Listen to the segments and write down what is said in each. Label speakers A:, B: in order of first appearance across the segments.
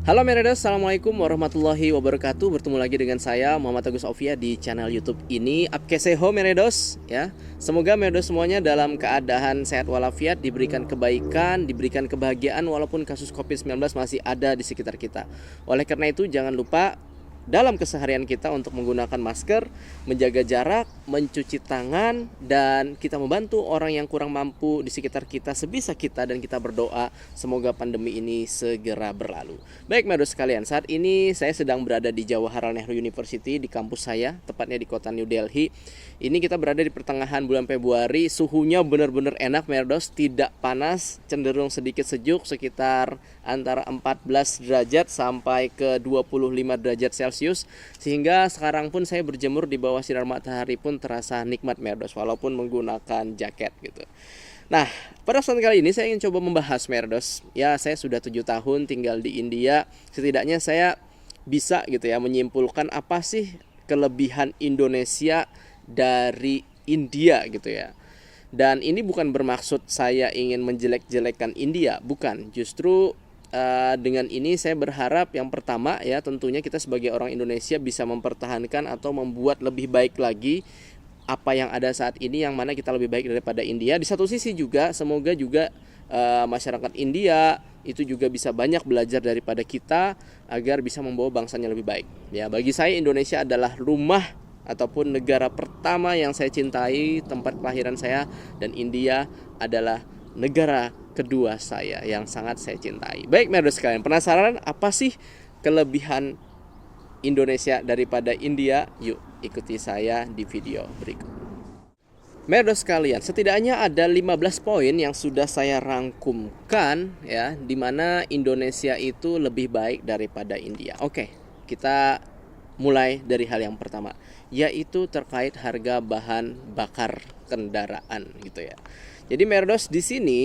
A: Halo Meredos, Assalamualaikum warahmatullahi wabarakatuh. Bertemu lagi dengan saya Muhammad Agus Aufia di channel YouTube ini. Apkeseho Meredos ya. Semoga Meredos semuanya dalam keadaan sehat walafiat, diberikan kebaikan, diberikan kebahagiaan walaupun kasus COVID-19 masih ada di sekitar kita. Oleh karena itu jangan lupa dalam keseharian kita untuk menggunakan masker, menjaga jarak, mencuci tangan, dan kita membantu orang yang kurang mampu di sekitar kita sebisa kita, dan kita berdoa semoga pandemi ini segera berlalu. Baik Meredos sekalian, saat ini saya sedang berada di Jawaharlal Nehru University di kampus saya, tepatnya di kota New Delhi. Ini kita berada di pertengahan bulan Februari, suhunya benar-benar enak Meredos, tidak panas, cenderung sedikit sejuk, sekitar antara 14 derajat sampai ke 25 derajat Celcius, sehingga sekarang pun saya berjemur di bawah sinar matahari pun terasa nikmat Meredos walaupun menggunakan jaket gitu. Nah, pada kesempatan kali ini saya ingin coba membahas Meredos. Ya, saya sudah 7 tahun tinggal di India. Setidaknya saya bisa gitu ya menyimpulkan apa sih kelebihan Indonesia dari India gitu ya. Dan ini bukan bermaksud saya ingin menjelek-jelekan India, bukan. Justru dengan ini saya berharap yang pertama ya tentunya kita sebagai orang Indonesia bisa mempertahankan atau membuat lebih baik lagi apa yang ada saat ini, yang mana kita lebih baik daripada India. Di satu sisi juga semoga juga masyarakat India itu juga bisa banyak belajar daripada kita agar bisa membawa bangsanya lebih baik. Ya, bagi saya Indonesia adalah rumah ataupun negara pertama yang saya cintai, tempat kelahiran saya, dan India adalah negara kedua saya yang sangat saya cintai. Baik Meredos sekalian, penasaran apa sih kelebihan Indonesia daripada India? Yuk ikuti saya di video berikut. Meredos sekalian, setidaknya ada 15 poin yang sudah saya rangkumkan ya, di mana Indonesia itu lebih baik daripada India. Oke, kita mulai dari hal yang pertama, yaitu terkait harga bahan bakar kendaraan gitu ya. Jadi Meredos di sini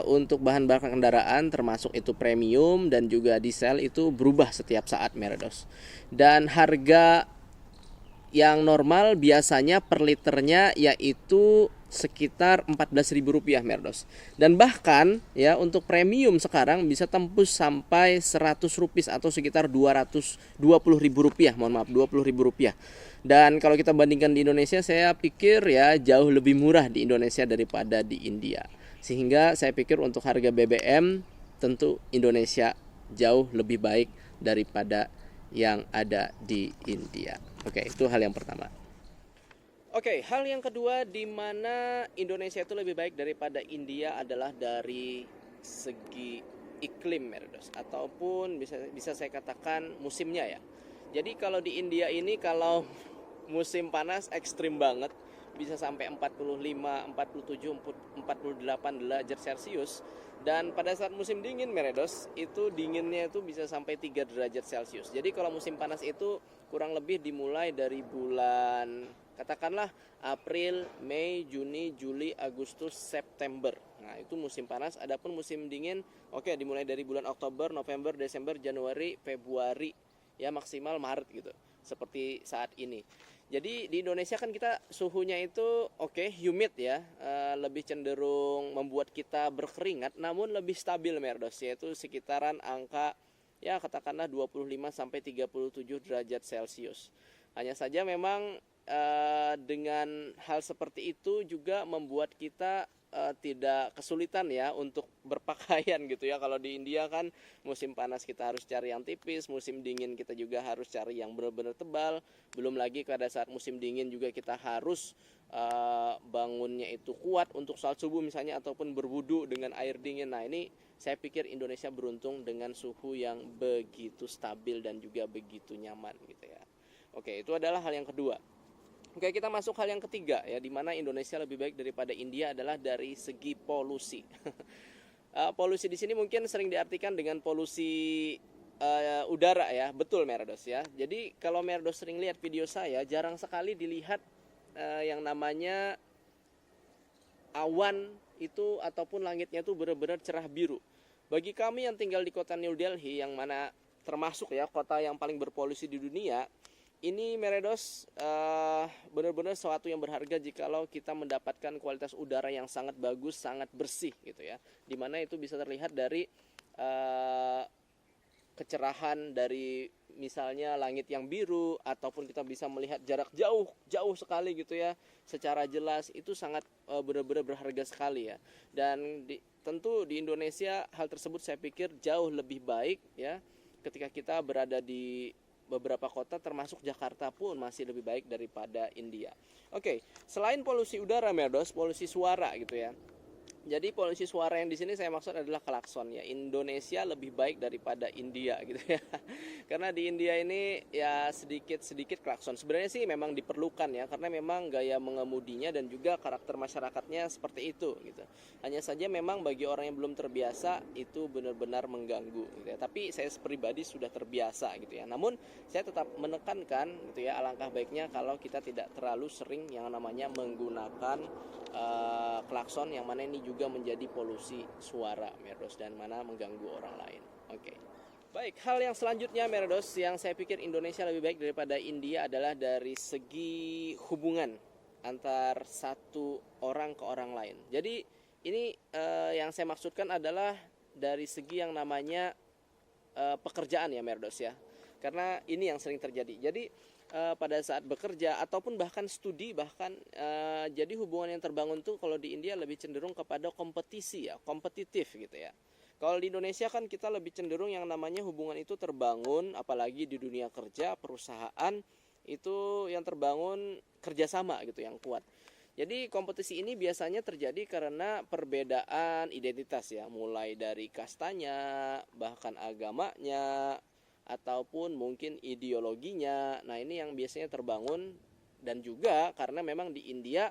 A: untuk bahan bakar kendaraan termasuk itu premium dan juga diesel itu berubah setiap saat Meredos. Dan harga yang normal biasanya per liternya yaitu sekitar Rp14.000 Meredos. Dan bahkan ya untuk premium sekarang bisa tembus sampai Rp100 atau sekitar Rp220.000, mohon maaf Rp20.000. Dan kalau kita bandingkan di Indonesia, saya pikir ya jauh lebih murah di Indonesia daripada di India. Sehingga saya pikir untuk harga BBM tentu Indonesia jauh lebih baik daripada yang ada di India. Oke, itu hal yang pertama. Oke, hal yang kedua di mana Indonesia itu lebih baik daripada India adalah dari segi iklim Meredos, ataupun bisa saya katakan musimnya ya. Jadi kalau di India ini kalau musim panas ekstrim banget, bisa sampai 45, 47, 48 derajat Celcius. Dan pada saat musim dingin Meredos, itu dinginnya itu bisa sampai 3 derajat Celcius. Jadi kalau musim panas itu kurang lebih dimulai dari bulan katakanlah April, Mei, Juni, Juli, Agustus, September. Nah, itu musim panas. Adapun musim dingin, oke, dimulai dari bulan Oktober, November, Desember, Januari, Februari, ya maksimal Maret gitu. Seperti saat ini. Jadi di Indonesia kan kita suhunya itu humid ya, lebih cenderung membuat kita berkeringat, namun lebih stabil Meredos, yaitu sekitaran angka ya katakanlah 25 sampai 37 derajat Celcius. Hanya saja memang dengan hal seperti itu juga membuat kita tidak kesulitan ya untuk berpakaian gitu ya. Kalau di India kan musim panas kita harus cari yang tipis, musim dingin kita juga harus cari yang benar-benar tebal. Belum lagi pada saat musim dingin juga kita harus bangunnya itu kuat untuk sholat subuh misalnya, ataupun berwudu dengan air dingin. Nah, ini saya pikir Indonesia beruntung dengan suhu yang begitu stabil dan juga begitu nyaman gitu ya. Oke, itu adalah hal yang kedua. Oke, kita masuk hal yang ketiga ya, di mana Indonesia lebih baik daripada India adalah dari segi polusi. Polusi di sini mungkin sering diartikan dengan polusi udara ya, betul Meredos ya. Jadi kalau Meredos sering lihat video saya, jarang sekali dilihat yang namanya awan itu ataupun langitnya itu benar-benar cerah biru. Bagi kami yang tinggal di kota New Delhi, yang mana termasuk ya kota yang paling berpolusi di dunia, ini Meredos benar-benar sesuatu yang berharga jikalau kita mendapatkan kualitas udara yang sangat bagus, sangat bersih gitu ya. Dimana itu bisa terlihat dari kecerahan dari misalnya langit yang biru, ataupun kita bisa melihat jarak jauh sekali gitu ya secara jelas, itu sangat benar-benar berharga sekali ya. Dan tentu di Indonesia hal tersebut saya pikir jauh lebih baik ya, ketika kita berada di beberapa kota termasuk Jakarta pun masih lebih baik daripada India. Oke, selain polusi udara Merdos, polusi suara gitu ya. Jadi polusi suara yang di sini saya maksud adalah klakson ya. Indonesia lebih baik daripada India gitu ya. Karena di India ini ya sedikit klakson. Sebenarnya sih memang diperlukan ya, karena memang gaya mengemudinya dan juga karakter masyarakatnya seperti itu gitu. Hanya saja memang bagi orang yang belum terbiasa itu benar-benar mengganggu gitu ya. Tapi saya pribadi sudah terbiasa gitu ya. Namun saya tetap menekankan gitu ya, alangkah baiknya kalau kita tidak terlalu sering yang namanya menggunakan klakson, yang mana ini juga menjadi polusi suara Merdos, dan mana mengganggu orang lain. Oke. Baik, hal yang selanjutnya Merdos yang saya pikir Indonesia lebih baik daripada India adalah dari segi hubungan antar satu orang ke orang lain. Jadi ini yang saya maksudkan adalah dari segi yang namanya pekerjaan ya Merdos ya. Karena ini yang sering terjadi. Jadi pada saat bekerja ataupun bahkan studi, bahkan jadi hubungan yang terbangun tuh kalau di India lebih cenderung kepada kompetisi ya, kompetitif gitu ya. Kalau di Indonesia kan kita lebih cenderung yang namanya hubungan itu terbangun, apalagi di dunia kerja, perusahaan itu yang terbangun kerjasama gitu yang kuat. Jadi kompetisi ini biasanya terjadi karena perbedaan identitas ya, mulai dari kastanya, bahkan agamanya, ataupun mungkin ideologinya. Nah ini yang biasanya terbangun, dan juga karena memang di India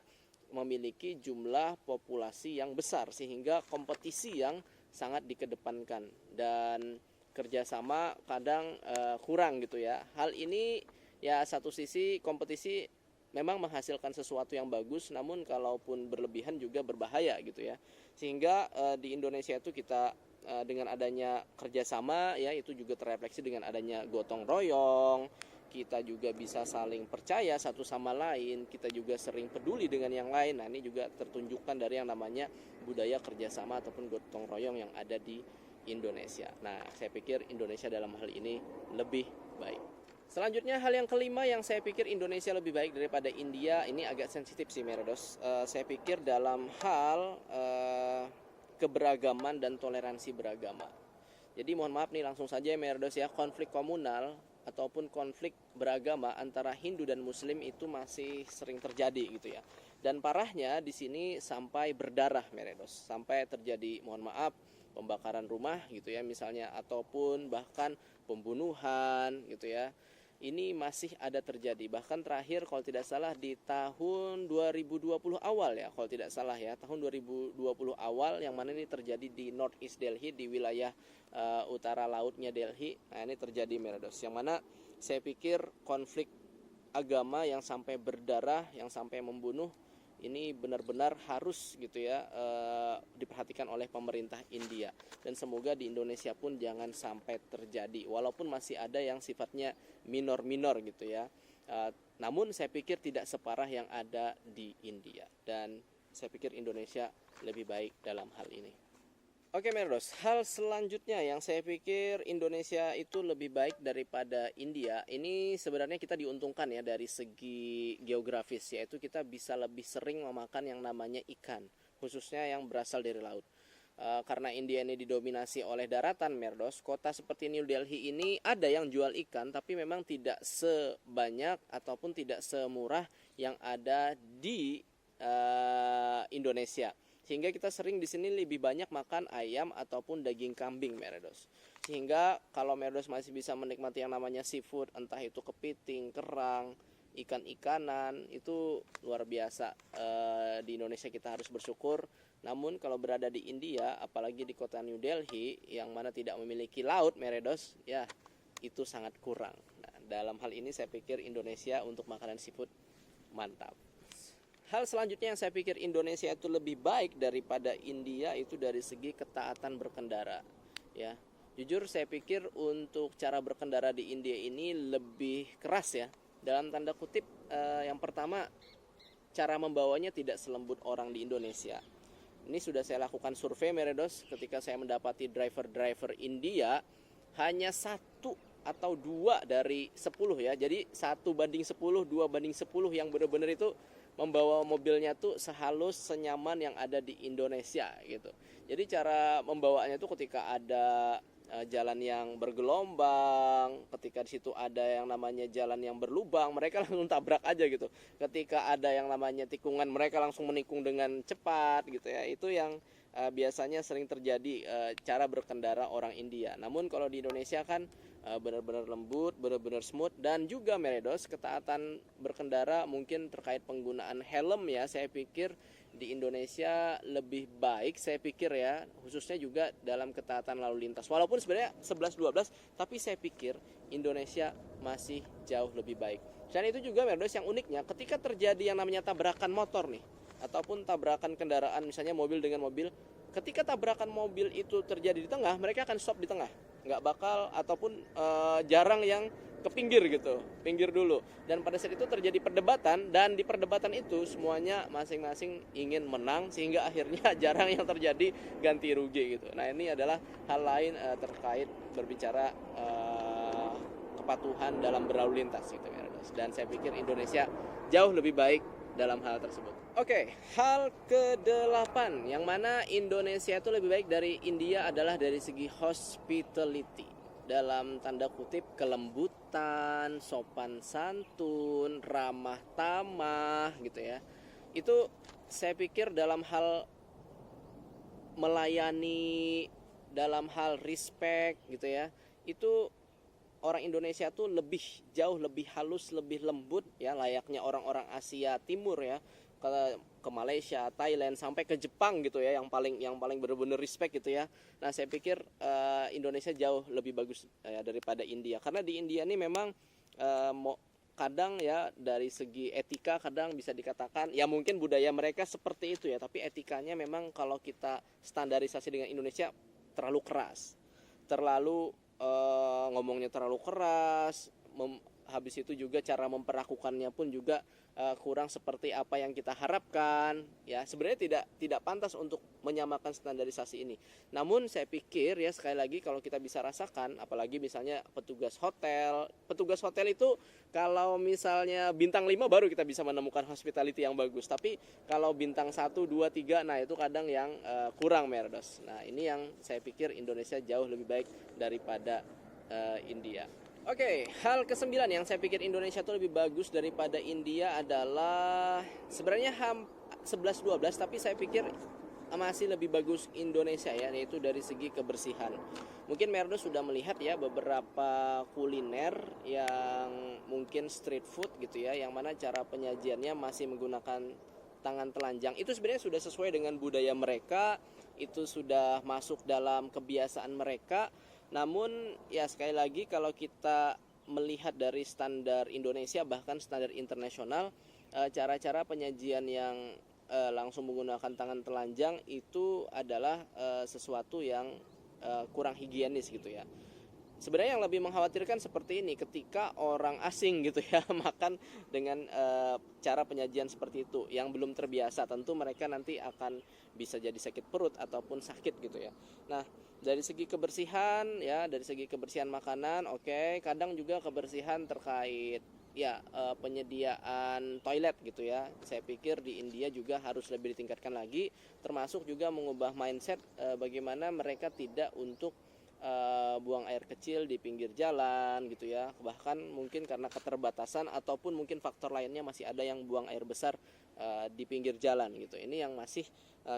A: memiliki jumlah populasi yang besar sehingga kompetisi yang sangat dikedepankan dan kerjasama kadang kurang gitu ya. Hal ini ya, satu sisi kompetisi memang menghasilkan sesuatu yang bagus, namun kalaupun berlebihan juga berbahaya gitu ya. Sehingga di Indonesia itu kita dengan adanya kerjasama ya, itu juga terefleksi dengan adanya gotong royong, kita juga bisa saling percaya satu sama lain, kita juga sering peduli dengan yang lain. Nah ini juga tertunjukkan dari yang namanya budaya kerjasama ataupun gotong royong yang ada di Indonesia. Nah saya pikir Indonesia dalam hal ini lebih baik. Selanjutnya hal yang kelima yang saya pikir Indonesia lebih baik daripada India, ini agak sensitif sih Merdos. Saya pikir dalam hal keberagaman dan toleransi beragama. Jadi mohon maaf nih langsung saja Merdos ya, konflik komunal ataupun konflik beragama antara Hindu dan Muslim itu masih sering terjadi gitu ya. Dan parahnya di sini sampai berdarah Merdos, sampai terjadi mohon maaf pembakaran rumah gitu ya misalnya, ataupun bahkan pembunuhan gitu ya. Ini masih ada terjadi. Bahkan terakhir kalau tidak salah di tahun 2020 awal ya, kalau tidak salah ya, tahun 2020 awal, yang mana ini terjadi di North East Delhi, di wilayah utara lautnya Delhi. Nah ini terjadi Merdos, yang mana saya pikir konflik agama yang sampai berdarah, yang sampai membunuh, ini benar-benar harus gitu ya diperhatikan oleh pemerintah India, dan semoga di Indonesia pun jangan sampai terjadi, walaupun masih ada yang sifatnya minor-minor gitu ya. Namun saya pikir tidak separah yang ada di India, dan saya pikir Indonesia lebih baik dalam hal ini. Oke Merdos, hal selanjutnya yang saya pikir Indonesia itu lebih baik daripada India, ini sebenarnya kita diuntungkan ya dari segi geografis, yaitu kita bisa lebih sering memakan yang namanya ikan, khususnya yang berasal dari laut. Karena India ini didominasi oleh daratan Merdos, kota seperti New Delhi ini ada yang jual ikan, tapi memang tidak sebanyak ataupun tidak semurah yang ada di Indonesia. Sehingga kita sering di sini lebih banyak makan ayam ataupun daging kambing Merdos. Sehingga kalau Merdos masih bisa menikmati yang namanya seafood, entah itu kepiting, kerang, ikan-ikanan, itu luar biasa. Di Indonesia kita harus bersyukur. Namun kalau berada di India, apalagi di kota New Delhi yang mana tidak memiliki laut Merdos, ya itu sangat kurang. Nah, dalam hal ini saya pikir Indonesia untuk makanan seafood mantap. Hal selanjutnya yang saya pikir Indonesia itu lebih baik daripada India itu dari segi ketaatan berkendara ya. Jujur saya pikir untuk cara berkendara di India ini lebih keras ya. Dalam tanda kutip, yang pertama, cara membawanya tidak selembut orang di Indonesia. Ini sudah saya lakukan survei Merdos ketika saya mendapati driver-driver India. hanya 1 atau 2 dari 10 ya. Jadi 1 banding 10, 2 banding 10 yang benar-benar itu membawa mobilnya tuh sehalus, senyaman yang ada di Indonesia gitu. Jadi cara membawanya tuh ketika ada jalan yang bergelombang, ketika di situ ada yang namanya jalan yang berlubang, mereka langsung tabrak aja gitu. Ketika ada yang namanya tikungan, mereka langsung menikung dengan cepat gitu ya. Itu yang biasanya sering terjadi cara berkendara orang India. Namun kalau di Indonesia kan benar-benar lembut, benar-benar smooth, dan juga Meredos ketaatan berkendara mungkin terkait penggunaan helm ya. Saya pikir di Indonesia lebih baik, saya pikir ya, khususnya juga dalam ketaatan lalu lintas. Walaupun sebenarnya 11-12, tapi saya pikir Indonesia masih jauh lebih baik. Dan itu juga Meredos yang uniknya, ketika terjadi yang namanya tabrakan motor nih, ataupun tabrakan kendaraan, misalnya mobil dengan mobil, ketika tabrakan mobil itu terjadi di tengah, mereka akan stop di tengah, nggak bakal ataupun jarang yang ke pinggir gitu, pinggir dulu. Dan pada saat itu terjadi perdebatan, dan di perdebatan itu semuanya masing-masing ingin menang, sehingga akhirnya jarang yang terjadi ganti rugi gitu. Nah ini adalah hal lain terkait berbicara kepatuhan dalam berlalu lintas gitu, dan saya pikir Indonesia jauh lebih baik dalam hal tersebut. Oke, hal ke-8 yang mana Indonesia itu lebih baik dari India adalah dari segi hospitality. Dalam tanda kutip kelembutan, sopan santun, ramah tamah gitu ya. Itu saya pikir dalam hal melayani, dalam hal respect gitu ya. Itu orang Indonesia tuh jauh lebih halus, lebih lembut ya, layaknya orang-orang Asia Timur ya, ke Malaysia, Thailand, sampai ke Jepang gitu ya, yang paling benar-benar respect gitu ya. Nah saya pikir Indonesia jauh lebih bagus daripada India, karena di India ini memang kadang ya dari segi etika kadang bisa dikatakan ya mungkin budaya mereka seperti itu ya, tapi etikanya memang kalau kita standarisasi dengan Indonesia terlalu keras, terlalu ngomongnya terlalu keras, habis itu juga cara memperlakukannya pun juga kurang seperti apa yang kita harapkan ya. Sebenarnya tidak pantas untuk menyamakan standarisasi ini. Namun saya pikir ya, sekali lagi kalau kita bisa rasakan, apalagi misalnya petugas hotel itu kalau misalnya bintang 5 baru kita bisa menemukan hospitality yang bagus, tapi kalau bintang 1, 2, 3 nah itu kadang yang kurang Merdos. Nah ini yang saya pikir Indonesia jauh lebih baik daripada India. Oke, hal ke-9 yang saya pikir Indonesia itu lebih bagus daripada India adalah sebenarnya 11-12, tapi saya pikir masih lebih bagus Indonesia ya, yaitu dari segi kebersihan. Mungkin Merdo sudah melihat ya beberapa kuliner yang mungkin street food gitu ya, yang mana cara penyajiannya masih menggunakan tangan telanjang. Itu sebenarnya sudah sesuai dengan budaya mereka, itu sudah masuk dalam kebiasaan mereka. Namun ya sekali lagi kalau kita melihat dari standar Indonesia bahkan standar internasional, cara-cara penyajian yang langsung menggunakan tangan telanjang itu adalah sesuatu yang kurang higienis gitu ya. Sebenarnya yang lebih mengkhawatirkan seperti ini, ketika orang asing gitu ya makan dengan cara penyajian seperti itu yang belum terbiasa, tentu mereka nanti akan bisa jadi sakit perut ataupun sakit gitu ya. Nah dari segi kebersihan ya, dari segi kebersihan makanan oke, kadang juga kebersihan terkait ya penyediaan toilet gitu ya. Saya pikir di India juga harus lebih ditingkatkan lagi, termasuk juga mengubah mindset bagaimana mereka tidak untuk buang air kecil di pinggir jalan gitu ya. Bahkan mungkin karena keterbatasan ataupun mungkin faktor lainnya masih ada yang buang air besar di pinggir jalan gitu. Ini yang masih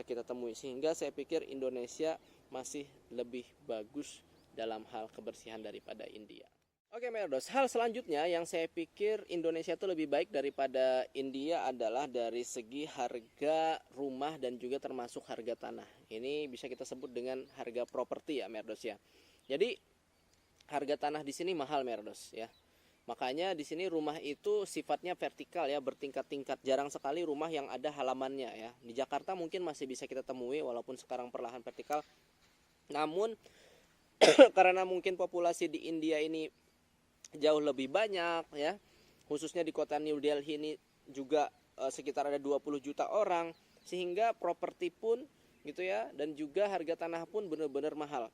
A: kita temui, sehingga saya pikir Indonesia masih lebih bagus dalam hal kebersihan daripada India. Oke Merdos, hal selanjutnya yang saya pikir Indonesia itu lebih baik daripada India adalah dari segi harga rumah dan juga termasuk harga tanah. Ini bisa kita sebut dengan harga properti ya Merdos ya. Jadi harga tanah di sini mahal Merdos ya. Makanya di sini rumah itu sifatnya vertikal ya, bertingkat-tingkat. Jarang sekali rumah yang ada halamannya ya. Di Jakarta mungkin masih bisa kita temui walaupun sekarang perlahan vertikal. Namun karena mungkin populasi di India ini jauh lebih banyak ya, khususnya di kota New Delhi ini juga sekitar ada 20 juta orang, sehingga properti pun gitu ya, dan juga harga tanah pun benar-benar mahal.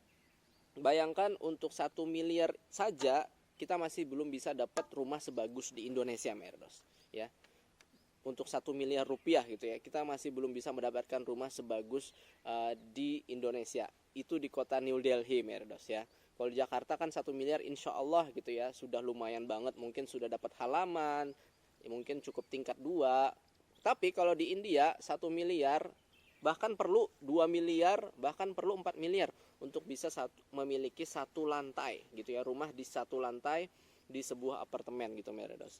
A: Bayangkan untuk 1 miliar saja kita masih belum bisa dapat rumah sebagus di Indonesia, Merdos. Ya, untuk 1 miliar rupiah gitu ya, kita masih belum bisa mendapatkan rumah sebagus di Indonesia. Itu di kota New Delhi, Merdos ya. Kalau di Jakarta kan 1 miliar insya Allah gitu ya, sudah lumayan banget, mungkin sudah dapat halaman, ya mungkin cukup tingkat 2. Tapi kalau di India 1 miliar bahkan perlu 2 miliar, bahkan perlu 4 miliar untuk bisa memiliki satu lantai gitu ya, rumah di satu lantai di sebuah apartemen gitu, Meredos.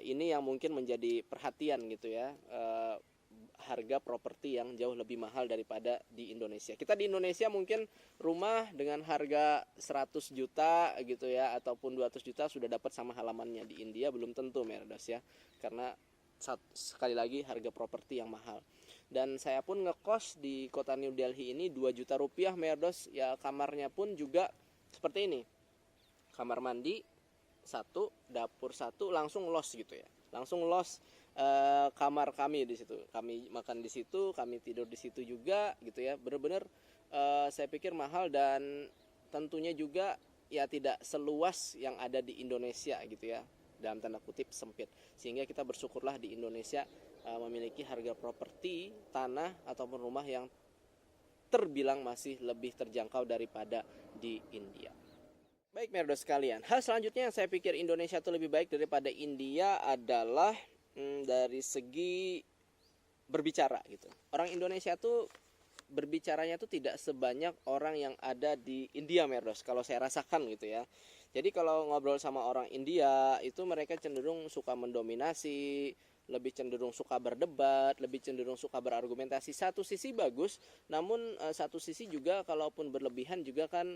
A: Ini yang mungkin menjadi perhatian gitu ya, harga properti yang jauh lebih mahal daripada di Indonesia. Kita di Indonesia mungkin rumah dengan harga 100 juta gitu ya, ataupun 200 juta sudah dapat sama halamannya. Di India belum tentu, Meredos ya, karena sekali lagi harga properti yang mahal. Dan saya pun ngekos di kota New Delhi ini 2 juta rupiah, Merdos. Ya, kamarnya pun juga seperti ini. Kamar mandi satu, dapur satu, langsung los gitu ya. Langsung los kamar kami di situ. Kami makan di situ, kami tidur di situ juga gitu ya. Benar-benar saya pikir mahal, dan tentunya juga ya tidak seluas yang ada di Indonesia gitu ya, dalam tanda kutip sempit. Sehingga kita bersyukurlah di Indonesia memiliki harga properti tanah ataupun rumah yang terbilang masih lebih terjangkau daripada di India. Baik, Merdos sekalian, hal selanjutnya yang saya pikir Indonesia itu lebih baik daripada India adalah dari segi berbicara gitu. Orang Indonesia tuh berbicaranya tuh tidak sebanyak orang yang ada di India, Merdos, kalau saya rasakan gitu ya. Jadi kalau ngobrol sama orang India itu mereka cenderung suka mendominasi, lebih cenderung suka berdebat, lebih cenderung suka berargumentasi. Satu sisi bagus, namun satu sisi juga kalaupun berlebihan juga kan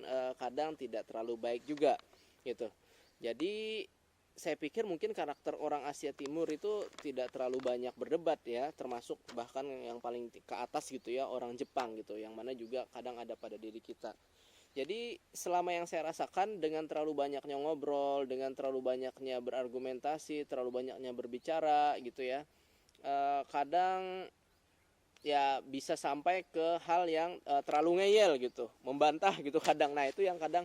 A: kadang tidak terlalu baik juga gitu. Jadi saya pikir mungkin karakter orang Asia Timur itu tidak terlalu banyak berdebat ya, termasuk bahkan yang paling ke atas gitu ya, orang Jepang gitu, yang mana juga kadang ada pada diri kita. Jadi selama yang saya rasakan, dengan terlalu banyaknya ngobrol, dengan terlalu banyaknya berargumentasi, terlalu banyaknya berbicara gitu ya, kadang ya bisa sampai ke hal yang terlalu ngeyel gitu, membantah gitu kadang. Nah itu yang kadang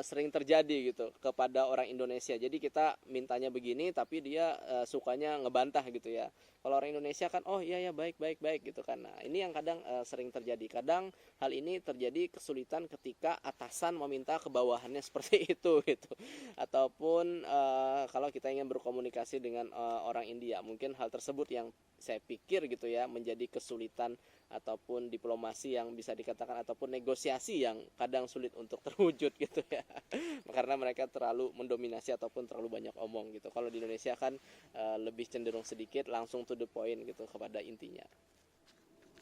A: sering terjadi gitu kepada orang Indonesia. Jadi kita mintanya begini tapi dia sukanya ngebantah gitu ya. Kalau orang Indonesia kan oh iya ya baik baik baik gitu kan. Nah ini yang kadang sering terjadi. Kadang hal ini terjadi kesulitan ketika atasan meminta ke bawahannya seperti itu gitu. Ataupun kalau kita ingin berkomunikasi dengan orang India, mungkin hal tersebut yang saya pikir gitu ya menjadi kesulitan ataupun diplomasi yang bisa dikatakan, ataupun negosiasi yang kadang sulit untuk terwujud gitu ya. Karena mereka terlalu mendominasi ataupun terlalu banyak omong gitu. Kalau di Indonesia kan lebih cenderung sedikit, langsung to the point gitu, kepada intinya.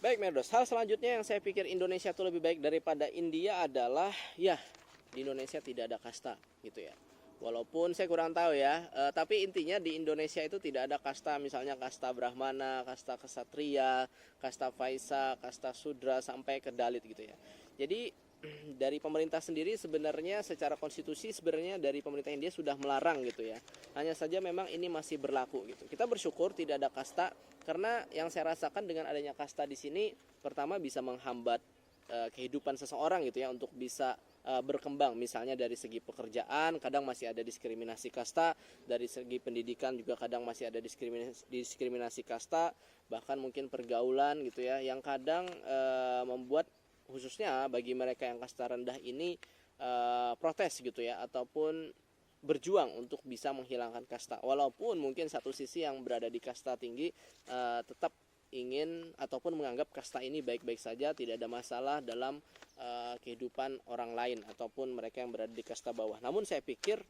A: Baik, Merdos, hal selanjutnya yang saya pikir Indonesia itu lebih baik daripada India adalah ya di Indonesia tidak ada kasta gitu ya. Walaupun saya kurang tahu ya, tapi intinya di Indonesia itu tidak ada kasta, misalnya kasta Brahmana, kasta Ksatria, kasta Vaisya, kasta Sudra, sampai ke Dalit gitu ya. Jadi dari pemerintah sendiri sebenarnya secara konstitusi sebenarnya dari pemerintah India sudah melarang gitu ya. Hanya saja memang ini masih berlaku gitu. Kita bersyukur tidak ada kasta, karena yang saya rasakan dengan adanya kasta di sini, pertama bisa menghambat kehidupan seseorang gitu ya untuk bisa berkembang. Misalnya dari segi pekerjaan kadang masih ada diskriminasi kasta, dari segi pendidikan juga kadang masih ada diskriminasi kasta, bahkan mungkin pergaulan gitu ya, yang kadang membuat khususnya bagi mereka yang kasta rendah ini protes gitu ya, ataupun berjuang untuk bisa menghilangkan kasta. Walaupun mungkin satu sisi yang berada di kasta tinggi tetap ingin ataupun menganggap kasta ini baik-baik saja, tidak ada masalah dalam kehidupan orang lain ataupun mereka yang berada di kasta bawah. Namun saya pikir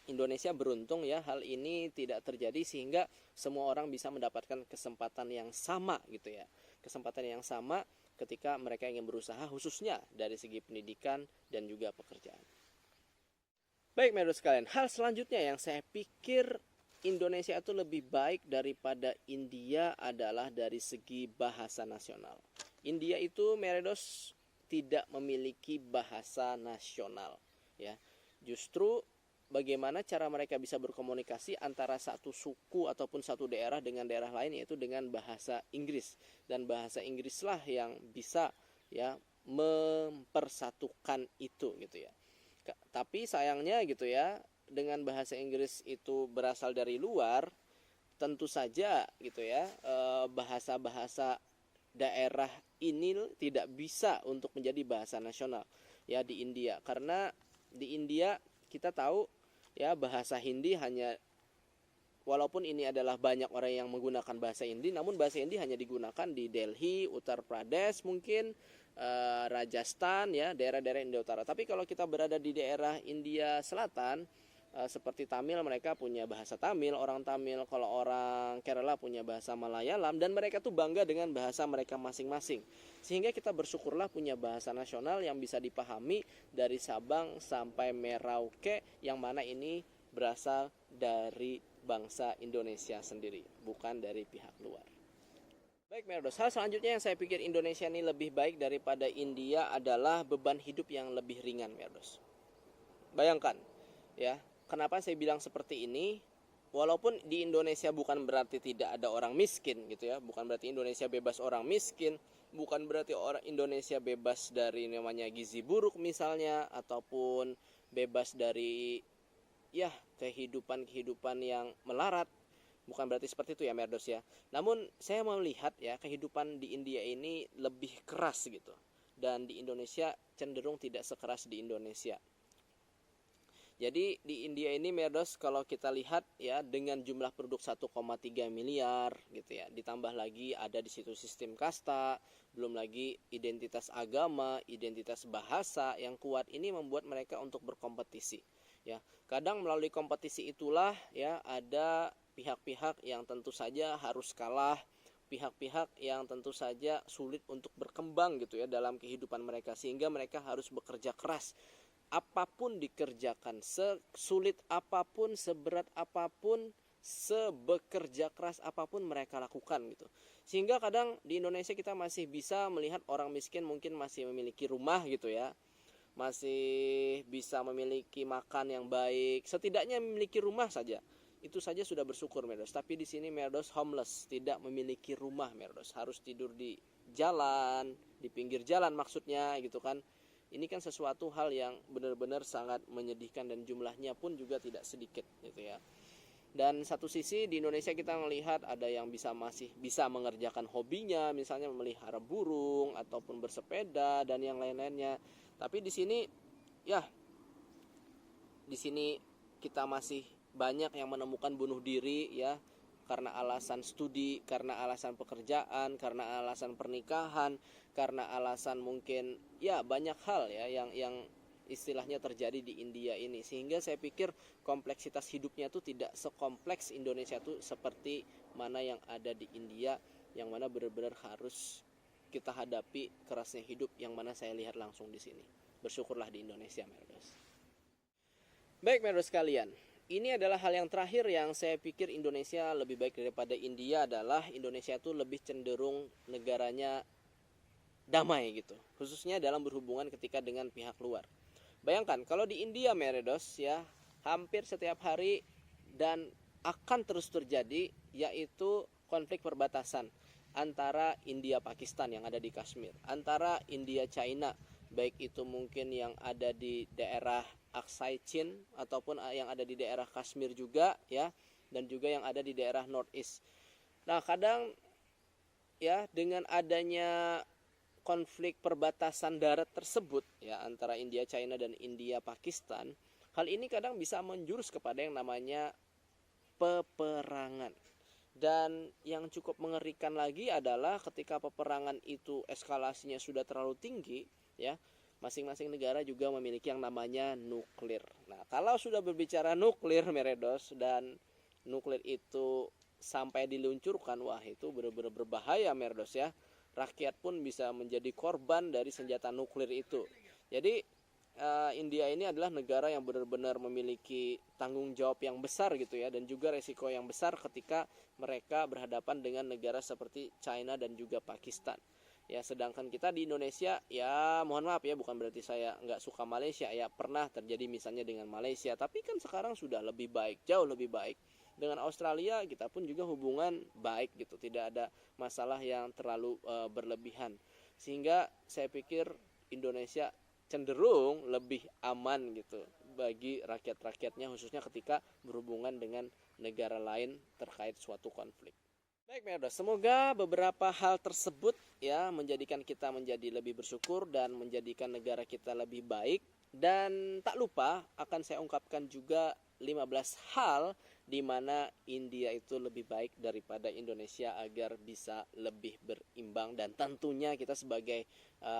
A: Indonesia beruntung ya hal ini tidak terjadi, sehingga semua orang bisa mendapatkan kesempatan yang sama gitu ya. Kesempatan yang sama ketika mereka ingin berusaha, khususnya dari segi pendidikan dan juga pekerjaan. Baik, Medros sekalian, hal selanjutnya yang saya pikir Indonesia itu lebih baik daripada India adalah dari segi bahasa nasional. India itu, Meredos, tidak memiliki bahasa nasional ya. Justru bagaimana cara mereka bisa berkomunikasi antara satu suku ataupun satu daerah dengan daerah lain, yaitu dengan bahasa Inggris. Dan bahasa Inggrislah yang bisa ya mempersatukan itu gitu ya. Tapi sayangnya gitu ya, dengan bahasa Inggris itu berasal dari luar, tentu saja gitu ya, bahasa-bahasa daerah ini tidak bisa untuk menjadi bahasa nasional ya di India, karena di India kita tahu ya, bahasa Hindi hanya, walaupun ini adalah banyak orang yang menggunakan bahasa Hindi, namun bahasa Hindi hanya digunakan di Delhi, Uttar Pradesh mungkin, Rajasthan ya, daerah-daerah India Utara. Tapi kalau kita berada di daerah India Selatan, seperti Tamil, mereka punya bahasa Tamil, orang Tamil. Kalau orang Kerala punya bahasa Malayalam, dan mereka tuh bangga dengan bahasa mereka masing-masing. Sehingga kita bersyukurlah punya bahasa nasional yang bisa dipahami dari Sabang sampai Merauke, yang mana ini berasal dari bangsa Indonesia sendiri, bukan dari pihak luar. Baik Merdos, hal selanjutnya yang saya pikir Indonesia ini lebih baik daripada India adalah beban hidup yang lebih ringan, Merdos. Bayangkan ya, kenapa saya bilang seperti ini? Walaupun di Indonesia bukan berarti tidak ada orang miskin gitu ya, bukan berarti Indonesia bebas orang miskin, bukan berarti orang Indonesia bebas dari namanya gizi buruk misalnya, ataupun bebas dari ya kehidupan yang melarat. Bukan berarti seperti itu ya Merdos ya. Namun saya melihat ya, kehidupan di India ini lebih keras gitu. Dan di Indonesia cenderung tidak sekeras di Indonesia. Jadi di India ini Merdos, kalau kita lihat ya, dengan jumlah penduduk 1,3 miliar gitu ya, ditambah lagi ada di situ sistem kasta, belum lagi identitas agama, identitas bahasa yang kuat, ini membuat mereka untuk berkompetisi. Ya, kadang melalui kompetisi itulah ya, ada pihak-pihak yang tentu saja harus kalah, pihak-pihak yang tentu saja sulit untuk berkembang gitu ya dalam kehidupan mereka, sehingga mereka harus bekerja keras. Apapun dikerjakan, sesulit apapun, seberat apapun, sebekerja keras apapun mereka lakukan gitu. Sehingga kadang di Indonesia kita masih bisa melihat orang miskin mungkin masih memiliki rumah gitu ya, masih bisa memiliki makan yang baik, setidaknya memiliki rumah saja. Itu saja sudah bersyukur Merdos. Tapi di sini Merdos homeless, tidak memiliki rumah Merdos, harus tidur di jalan, di pinggir jalan maksudnya gitu kan. Ini kan sesuatu hal yang benar-benar sangat menyedihkan, dan jumlahnya pun juga tidak sedikit gitu ya. Dan satu sisi di Indonesia kita melihat ada yang masih bisa mengerjakan hobinya, misalnya memelihara burung ataupun bersepeda dan yang lain-lainnya. Tapi di sini ya, di sini kita masih banyak yang menemukan bunuh diri ya, karena alasan studi, karena alasan pekerjaan, karena alasan pernikahan, karena alasan mungkin ya banyak hal ya yang istilahnya terjadi di India ini. Sehingga saya pikir kompleksitas hidupnya itu tidak sekompleks Indonesia itu seperti mana yang ada di India, yang mana benar-benar harus kita hadapi kerasnya hidup, yang mana saya lihat langsung di sini. Bersyukurlah di Indonesia Merdos. Baik Merdos sekalian, ini adalah hal yang terakhir yang saya pikir Indonesia lebih baik daripada India, adalah Indonesia itu lebih cenderung negaranya damai gitu, khususnya dalam berhubungan ketika dengan pihak luar. Bayangkan kalau di India Merdos ya, hampir setiap hari dan akan terus terjadi, yaitu konflik perbatasan antara India Pakistan yang ada di Kashmir, antara India China, baik itu mungkin yang ada di daerah Aksai Chin ataupun yang ada di daerah Kashmir juga ya, dan juga yang ada di daerah Northeast. Nah, kadang ya, dengan adanya konflik perbatasan darat tersebut ya, antara India China dan India Pakistan, hal ini kadang bisa menjurus kepada yang namanya peperangan. Dan yang cukup mengerikan lagi adalah ketika peperangan itu eskalasinya sudah terlalu tinggi ya, masing-masing negara juga memiliki yang namanya nuklir. Nah, kalau sudah berbicara nuklir Merdos, dan nuklir itu sampai diluncurkan, wah itu benar-benar berbahaya Merdos ya. Rakyat pun bisa menjadi korban dari senjata nuklir itu. Jadi India ini adalah negara yang benar-benar memiliki tanggung jawab yang besar gitu ya, dan juga resiko yang besar ketika mereka berhadapan dengan negara seperti China dan juga Pakistan. Ya, sedangkan kita di Indonesia ya, mohon maaf ya, bukan berarti saya nggak suka Malaysia ya, pernah terjadi misalnya dengan Malaysia, tapi kan sekarang sudah lebih baik, jauh lebih baik. Dengan Australia kita pun juga hubungan baik gitu, tidak ada masalah yang terlalu berlebihan. Sehingga saya pikir Indonesia cenderung lebih aman gitu bagi rakyat-rakyatnya, khususnya ketika berhubungan dengan negara lain terkait suatu konflik. Baik Medos, semoga beberapa hal tersebut ya menjadikan kita menjadi lebih bersyukur dan menjadikan negara kita lebih baik. Dan tak lupa akan saya ungkapkan juga 15 hal di mana India itu lebih baik daripada Indonesia agar bisa lebih berimbang, dan tentunya kita sebagai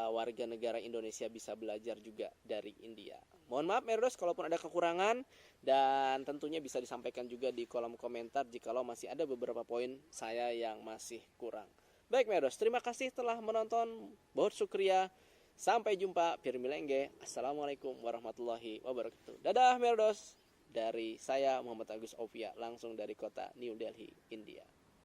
A: warga negara Indonesia bisa belajar juga dari India. Mohon maaf Merdos kalaupun ada kekurangan, dan tentunya bisa disampaikan juga di kolom komentar jikalau masih ada beberapa poin saya yang masih kurang. Baik Merdos, terima kasih telah menonton. Bahut syukriya. Sampai jumpa. Pirmilengge. Assalamualaikum warahmatullahi wabarakatuh. Dadah Merdos. Dari saya Muhammad Agus Ofia, langsung dari kota New Delhi, India.